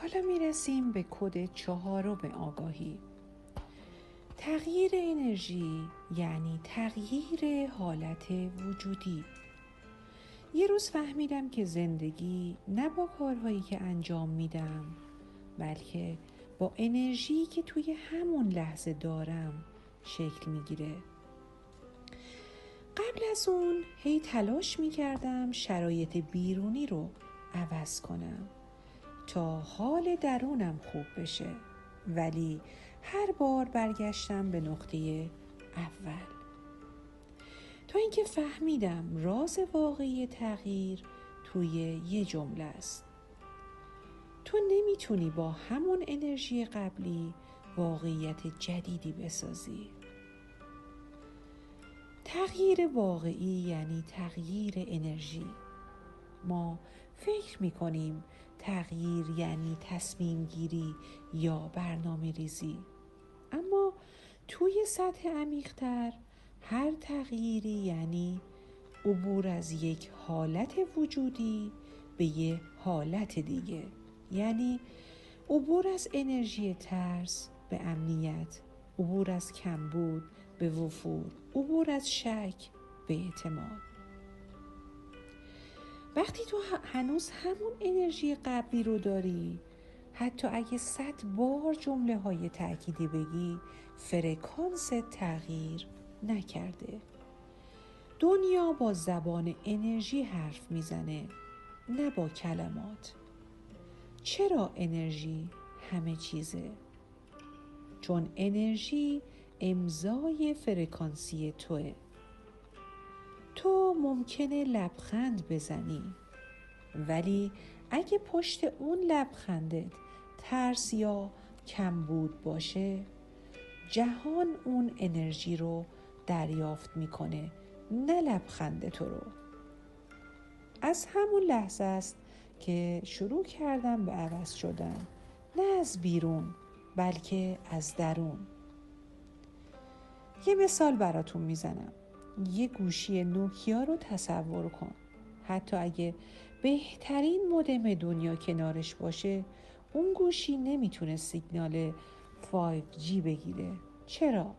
حالا میرسیم به کد 4 آگاهی. تغییر انرژی یعنی تغییر حالت وجودی. یه روز فهمیدم که زندگی نه با کارهایی که انجام میدم، بلکه با انرژی که توی همون لحظه دارم شکل میگیره. قبل از اون هی تلاش میکردم شرایط بیرونی رو عوض کنم تا حال درونم خوب بشه، ولی هر بار برگشتم به نقطه اول. تا اینکه فهمیدم راز واقعی تغییر توی یه جمله است: تو نمیتونی با همون انرژی قبلی واقعیت جدیدی بسازی. تغییر واقعی یعنی تغییر انرژی. ما فکر میکنیم تغییر یعنی تصمیم گیری یا برنامه ریزی، اما توی سطح عمیق‌تر هر تغییری یعنی عبور از یک حالت وجودی به یک حالت دیگه، یعنی عبور از انرژی ترس به امنیت، عبور از کمبود به وفور، عبور از شک به اعتماد. وقتی تو هنوز همون انرژی قبلی رو داری، حتی اگه 100 بار جمله های تأکیدی بگی، فرکانس تغییر نکرده. دنیا با زبان انرژی حرف میزنه، نه با کلمات. چرا انرژی همه چیزه؟ چون انرژی امضای فرکانسی توه. تو ممکنه لبخند بزنی، ولی اگه پشت اون لبخندت ترس یا کمبود باشه، جهان اون انرژی رو دریافت میکنه، نه لبخند تو رو. از همون لحظه است که شروع کردم به عوض شدن، نه از بیرون بلکه از درون. یه مثال براتون میزنم. یه گوشی نوکیا رو تصور کن. حتی اگه بهترین مودم دنیا کنارش باشه، اون گوشی نمیتونه سیگنال 5G بگیره. چرا؟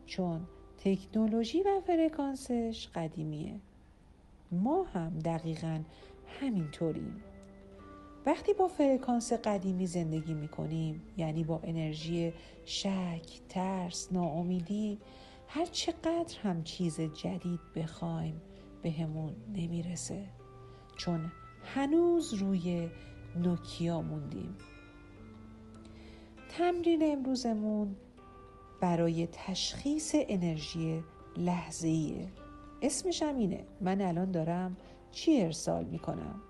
چون تکنولوژی و فرکانسش قدیمیه. ما هم دقیقاً همینطوریم. وقتی با فرکانس قدیمی زندگی میکنیم، یعنی با انرژی شک، ترس، ناامیدی، هر چقدر هم چیز جدید بخوایم بهمون نمیرسه، چون هنوز روی نوکیا موندیم. تمرین امروزمون برای تشخیص انرژی لحظه‌ایه. اسمش هم اینه: من الان دارم چی ارسال میکنم؟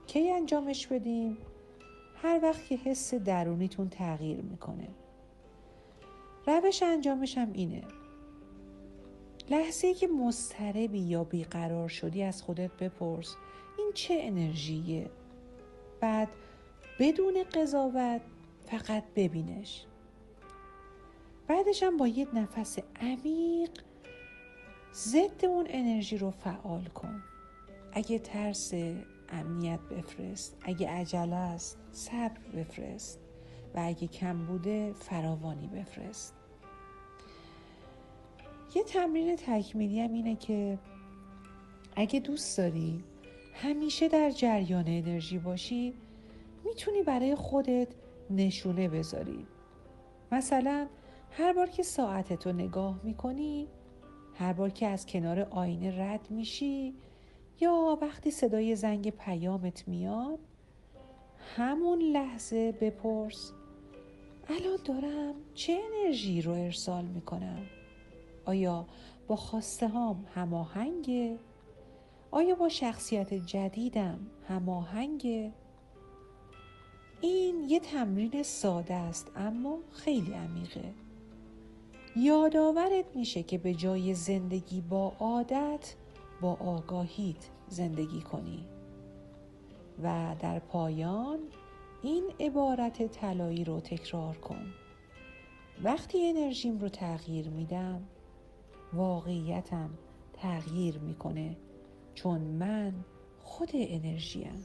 کی انجامش بدیم؟ هر وقت که حس درونیتون تغییر میکنه. روش انجامش هم اینه: لحظه‌ای که مضطربی یا بیقرار شدی از خودت بپرس این چه انرژیه؟ بعد بدون قضاوت فقط ببینش. بعدش هم با یه نفس عمیق ضد اون انرژی رو فعال کن. اگه ترس، امنیت بفرست. اگه عجله است، صبر بفرست. و اگه کم بوده، فراوانی بفرست. یه تمرین تکمیلی هم اینه که اگه دوست داری همیشه در جریان انرژی باشی، میتونی برای خودت نشونه بذاری. مثلا هر بار که ساعتتو نگاه میکنی، هر بار که از کنار آینه رد میشی، یا وقتی صدای زنگ پیامت میاد، همون لحظه بپرس الان دارم چه انرژی رو ارسال میکنم؟ آیا با خواسته هام هماهنگه؟ آیا با شخصیت جدیدم هماهنگه؟ این یه تمرین ساده است اما خیلی عمیقه. یادآورت میشه که به جای زندگی با عادت، با آگاهیت زندگی کنی. و در پایان این عبارت طلایی رو تکرار کن: وقتی انرژیم رو تغییر میدم، واقعیتم تغییر میکنه، چون من خود انرژیم.